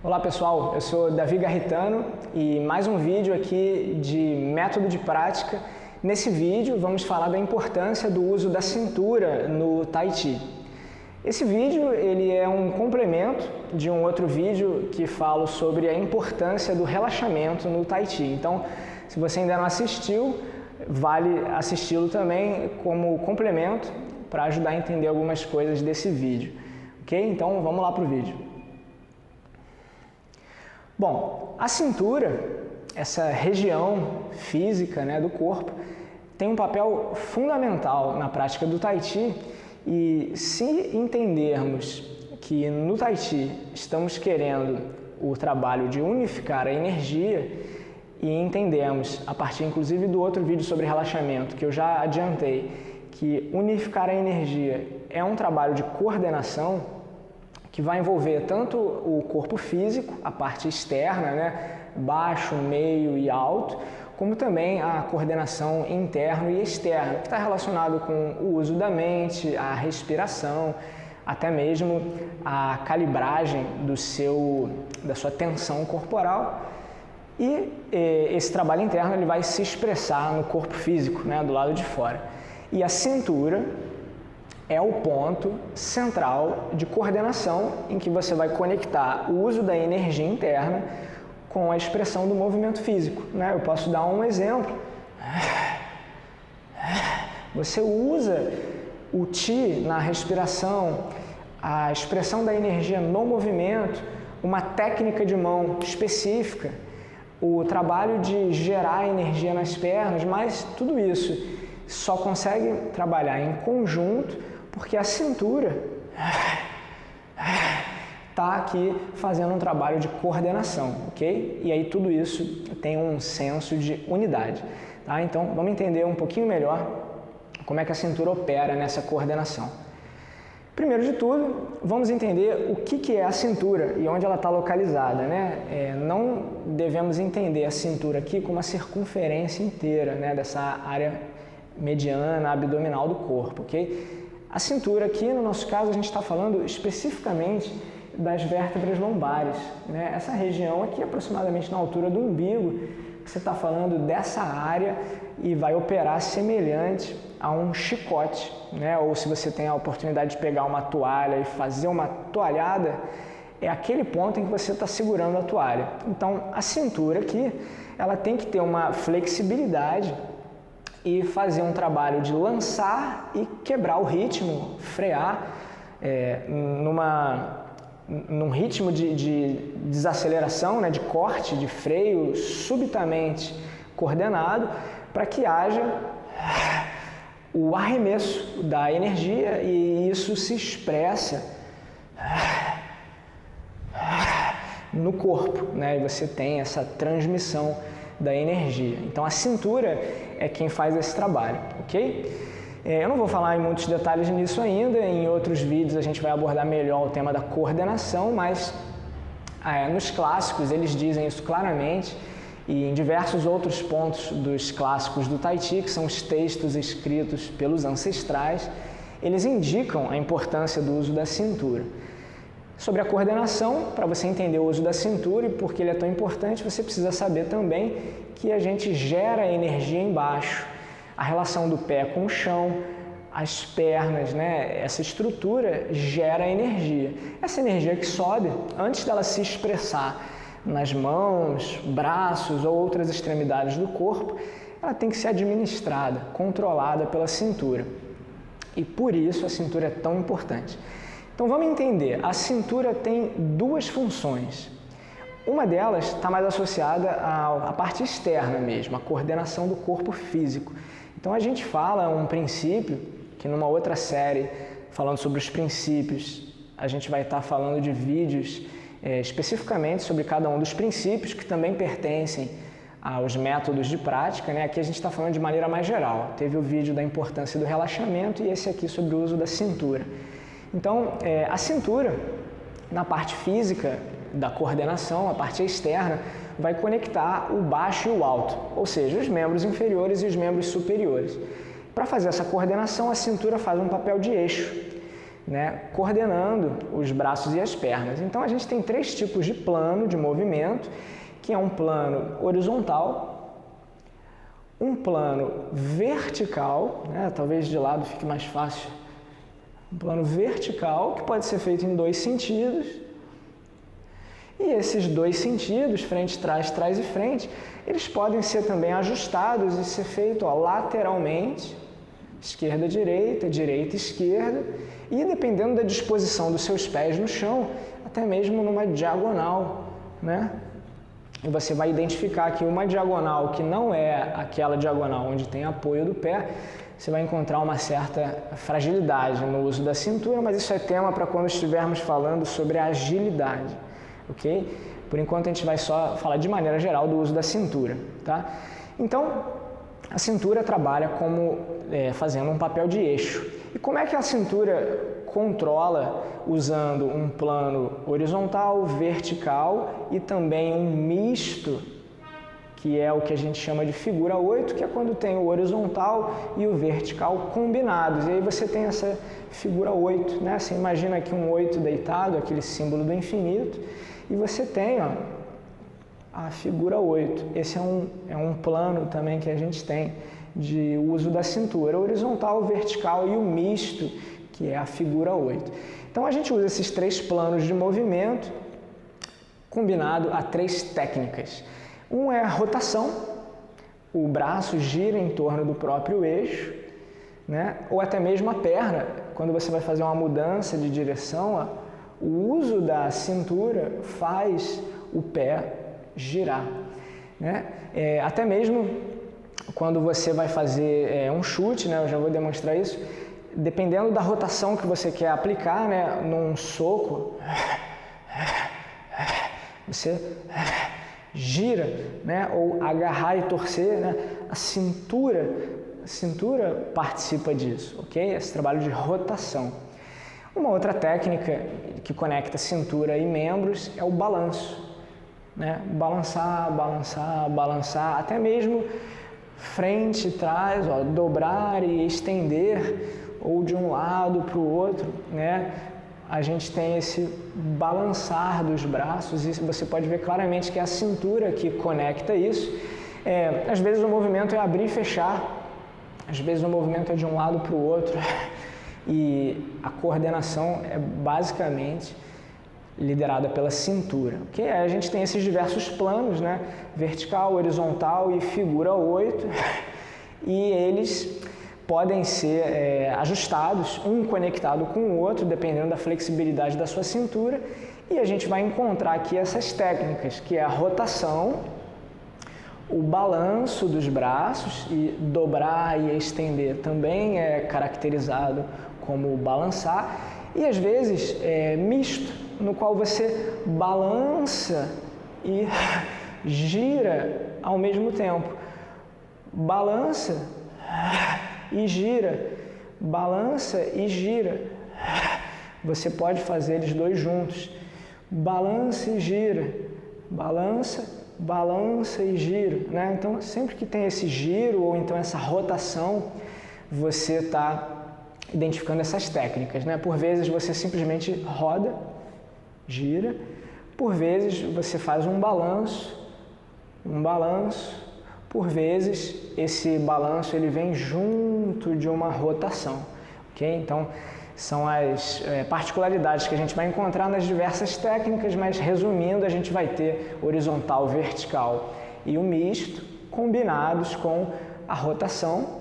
Olá pessoal, eu sou Davi Garritano e mais um vídeo aqui de método de prática. Nesse vídeo vamos falar da importância do uso da cintura no Tai Chi. Esse vídeo ele é um complemento de um outro vídeo que falo sobre a importância do relaxamento no Tai Chi. Então, se você ainda não assistiu, vale assisti-lo também como complemento para ajudar a entender algumas coisas desse vídeo. Ok? Então vamos lá para o vídeo. Bom, a cintura, essa região física, do corpo, tem um papel fundamental na prática do Tai Chi, e se entendermos que no Tai Chi estamos querendo o trabalho de unificar a energia e entendemos, a partir inclusive do outro vídeo sobre relaxamento, que eu já adiantei, que unificar a energia é um trabalho de coordenação, que vai envolver tanto o corpo físico, a parte externa, baixo, meio e alto, como também a coordenação interna e externa, que está relacionado com o uso da mente, a respiração, até mesmo a calibragem da sua tensão corporal. E esse trabalho interno ele vai se expressar no corpo físico, do lado de fora. E a cintura é o ponto central de coordenação em que você vai conectar o uso da energia interna com a expressão do movimento físico. Eu posso dar um exemplo. Você usa o Qi na respiração, a expressão da energia no movimento, uma técnica de mão específica, o trabalho de gerar energia nas pernas, mas tudo isso só consegue trabalhar em conjunto porque a cintura está aqui fazendo um trabalho de coordenação, ok? E aí tudo isso tem um senso de unidade, tá? Então vamos entender um pouquinho melhor como é que a cintura opera nessa coordenação. Primeiro de tudo, vamos entender o que é a cintura e onde ela está localizada, Não devemos entender a cintura aqui como a circunferência inteira, dessa área mediana, abdominal do corpo, ok? A cintura aqui, no nosso caso, a gente está falando especificamente das vértebras lombares, Essa região aqui, aproximadamente na altura do umbigo, você está falando dessa área e vai operar semelhante a um chicote, Ou se você tem a oportunidade de pegar uma toalha e fazer uma toalhada, é aquele ponto em que você está segurando a toalha. Então, a cintura aqui, ela tem que ter uma flexibilidade e fazer um trabalho de lançar e quebrar o ritmo, frear num ritmo de desaceleração, de corte, de freio subitamente coordenado, para que haja o arremesso da energia e isso se expressa no corpo, e você tem essa transmissão da energia. Então a cintura é quem faz esse trabalho, ok? Eu não vou falar em muitos detalhes nisso ainda, em outros vídeos a gente vai abordar melhor o tema da coordenação, mas nos clássicos eles dizem isso claramente, e em diversos outros pontos dos clássicos do Tai Chi, que são os textos escritos pelos ancestrais, eles indicam a importância do uso da cintura. Sobre a coordenação, para você entender o uso da cintura e por que ele é tão importante, você precisa saber também que a gente gera energia embaixo. A relação do pé com o chão, as pernas, essa estrutura gera energia. Essa energia que sobe, antes dela se expressar nas mãos, braços ou outras extremidades do corpo, ela tem que ser administrada, controlada pela cintura. E por isso a cintura é tão importante. Então vamos entender, a cintura tem duas funções. Uma delas está mais associada à parte externa mesmo, a coordenação do corpo físico. Então a gente fala um princípio, que numa outra série, falando sobre os princípios, a gente vai estar falando de vídeos especificamente sobre cada um dos princípios que também pertencem aos métodos de prática. Aqui a gente está falando de maneira mais geral. Teve o vídeo da importância do relaxamento e esse aqui sobre o uso da cintura. Então, a cintura, na parte física da coordenação, a parte externa, vai conectar o baixo e o alto, ou seja, os membros inferiores e os membros superiores. Para fazer essa coordenação, a cintura faz um papel de eixo. né, coordenando os braços e as pernas. Então a gente tem 3 tipos de plano de movimento, que é um plano horizontal, um plano vertical, né, talvez de lado fique mais fácil, um plano vertical que pode ser feito em 2 sentidos, e esses 2 sentidos, frente, trás e frente, eles podem ser também ajustados e ser feito lateralmente, esquerda, direita, esquerda, e dependendo da disposição dos seus pés no chão, até mesmo numa diagonal, né? E você vai identificar aqui uma diagonal que não é aquela diagonal onde tem apoio do pé, você vai encontrar uma certa fragilidade no uso da cintura, mas isso é tema para quando estivermos falando sobre a agilidade, ok? Por enquanto a gente vai só falar de maneira geral do uso da cintura, tá? Então, a cintura trabalha como fazendo um papel de eixo. E como é que a cintura controla usando um plano horizontal, vertical e também um misto, que é o que a gente chama de figura 8, que é quando tem o horizontal e o vertical combinados. E aí você tem essa figura 8, né? Você imagina aqui um 8 deitado, aquele símbolo do infinito, e você tem, ó, a figura 8. Esse é um plano também que a gente tem de uso da cintura, horizontal, vertical e o misto, que é a figura 8. Então a gente usa esses 3 planos de movimento combinado a 3 técnicas. Um é a rotação, o braço gira em torno do próprio eixo, né? Ou até mesmo a perna, quando você vai fazer uma mudança de direção, ó, o uso da cintura faz o pé girar, né? Até mesmo quando você vai fazer um chute, né? Eu já vou demonstrar isso, dependendo da rotação que você quer aplicar, né? Num soco, você gira, né? Ou agarrar e torcer, né? A cintura participa disso, ok? Esse trabalho de rotação. Uma outra técnica que conecta cintura e membros é o balanço, né? Balançar, balançar, balançar, até mesmo frente e trás, ó, dobrar e estender, ou de um lado para o outro, né? A gente tem esse balançar dos braços e você pode ver claramente que é a cintura que conecta isso. Às vezes o movimento é abrir e fechar, às vezes o movimento é de um lado para o outro e a coordenação é basicamente liderada pela cintura. Okay? A gente tem esses diversos planos, né? Vertical, horizontal e figura 8, e eles podem ser ajustados, um conectado com o outro, dependendo da flexibilidade da sua cintura, e a gente vai encontrar aqui essas técnicas, que é a rotação, o balanço dos braços, e dobrar e estender também é caracterizado como balançar, e às vezes misto, no qual você balança e gira ao mesmo tempo. Balança e gira, balança e gira. Você pode fazer eles dois juntos. Balança e gira, balança, balança e gira, né? Então, sempre que tem esse giro ou então essa rotação, você está identificando essas técnicas, né? Por vezes você simplesmente roda, gira, por vezes você faz um balanço, por vezes esse balanço ele vem junto de uma rotação, ok? Então, são as particularidades que a gente vai encontrar nas diversas técnicas, mas resumindo, a gente vai ter horizontal, vertical e o misto combinados com a rotação,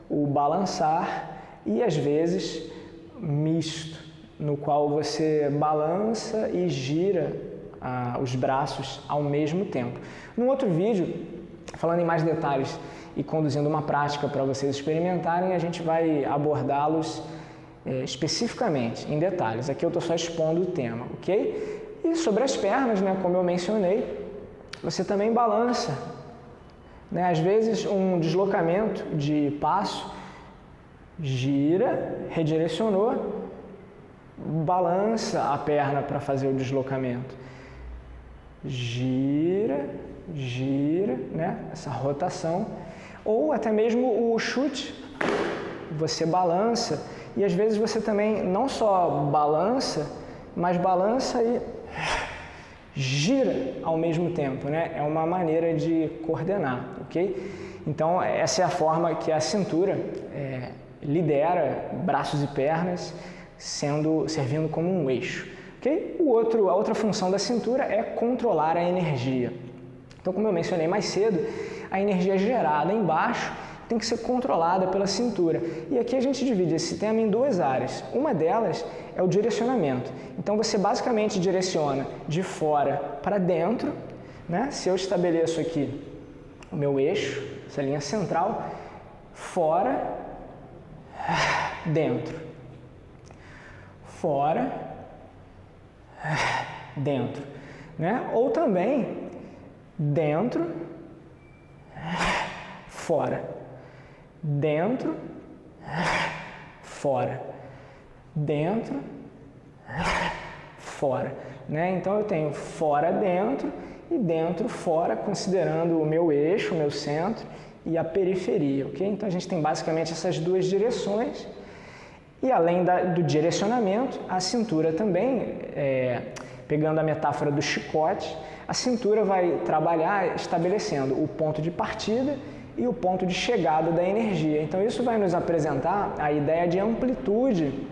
o balançar e às vezes misto, no qual você balança e gira os braços ao mesmo tempo. Num outro vídeo, falando em mais detalhes e conduzindo uma prática para vocês experimentarem, a gente vai abordá-los especificamente, em detalhes. Aqui eu estou só expondo o tema, ok? E sobre as pernas, né, como eu mencionei, você também balança, né? Às vezes um deslocamento de passo, gira, redirecionou, balança a perna para fazer o deslocamento, gira, né? Essa rotação, ou até mesmo o chute, você balança e às vezes você também não só balança, mas balança e gira ao mesmo tempo, né? É uma maneira de coordenar, ok? Então, essa é a forma que a cintura lidera braços e pernas, servindo como um eixo, ok? A outra função da cintura é controlar a energia. Então, como eu mencionei mais cedo, a energia gerada embaixo tem que ser controlada pela cintura. E aqui a gente divide esse tema em duas áreas. Uma delas é o direcionamento. Então, você basicamente direciona de fora para dentro, né? Se eu estabeleço aqui o meu eixo, essa linha central, fora, dentro. Fora, dentro. Né? Ou também, dentro, fora. Dentro, fora. Dentro, fora. Né? Então, eu tenho fora, dentro e dentro, fora, considerando o meu eixo, o meu centro e a periferia, ok? Então, a gente tem basicamente essas duas direções e além do direcionamento, a cintura também, pegando a metáfora do chicote, a cintura vai trabalhar estabelecendo o ponto de partida e o ponto de chegada da energia. Então, isso vai nos apresentar a ideia de amplitude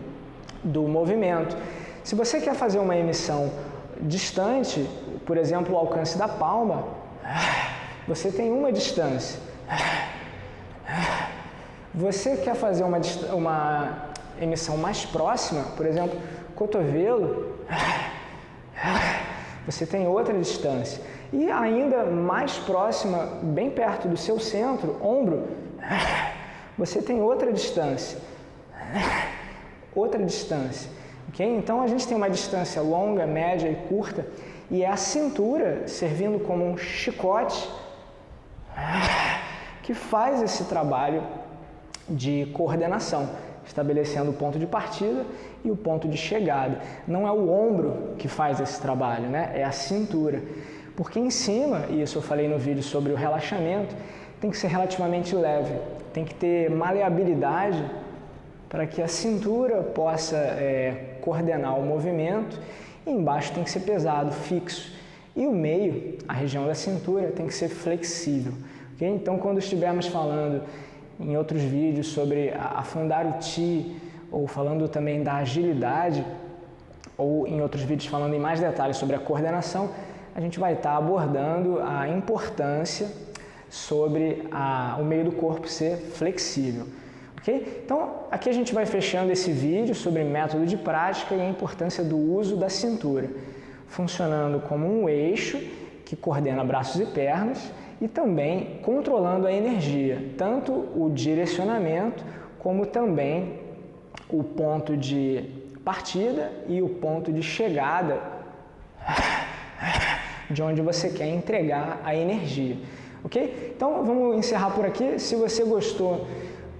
do movimento. Se você quer fazer uma emissão distante, por exemplo, o alcance da palma, você tem uma distância. Você quer fazer uma emissão mais próxima, por exemplo, cotovelo, você tem outra distância. E ainda mais próxima, bem perto do seu centro, ombro, você tem outra distância. Outra distância. Okay? Então, a gente tem uma distância longa, média e curta, e é a cintura servindo como um chicote que faz esse trabalho de coordenação, estabelecendo o ponto de partida e o ponto de chegada. Não é o ombro que faz esse trabalho, né? É a cintura. Porque em cima, e isso eu falei no vídeo sobre o relaxamento, tem que ser relativamente leve, tem que ter maleabilidade para que a cintura possa coordenar o movimento, e embaixo tem que ser pesado, fixo. E o meio, a região da cintura, tem que ser flexível. Okay? Então, quando estivermos falando em outros vídeos sobre afundar o Ti, ou falando também da agilidade, ou em outros vídeos falando em mais detalhes sobre a coordenação, a gente vai estar abordando a importância sobre o meio do corpo ser flexível. Okay? Então, aqui a gente vai fechando esse vídeo sobre método de prática e a importância do uso da cintura, funcionando como um eixo que coordena braços e pernas e também controlando a energia, tanto o direcionamento como também o ponto de partida e o ponto de chegada de onde você quer entregar a energia, ok? Então, vamos encerrar por aqui. Se você gostou,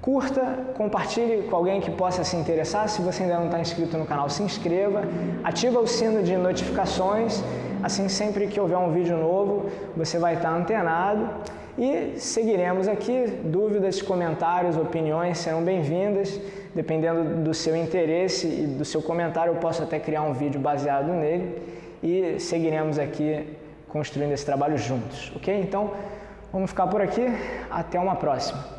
curta, compartilhe com alguém que possa se interessar. Se você ainda não está inscrito no canal, se inscreva, ativa o sino de notificações, assim sempre que houver um vídeo novo, você vai estar antenado. E seguiremos aqui, dúvidas, comentários, opiniões serão bem-vindas, dependendo do seu interesse e do seu comentário, eu posso até criar um vídeo baseado nele e seguiremos aqui construindo esse trabalho juntos, ok? Então, vamos ficar por aqui, até uma próxima.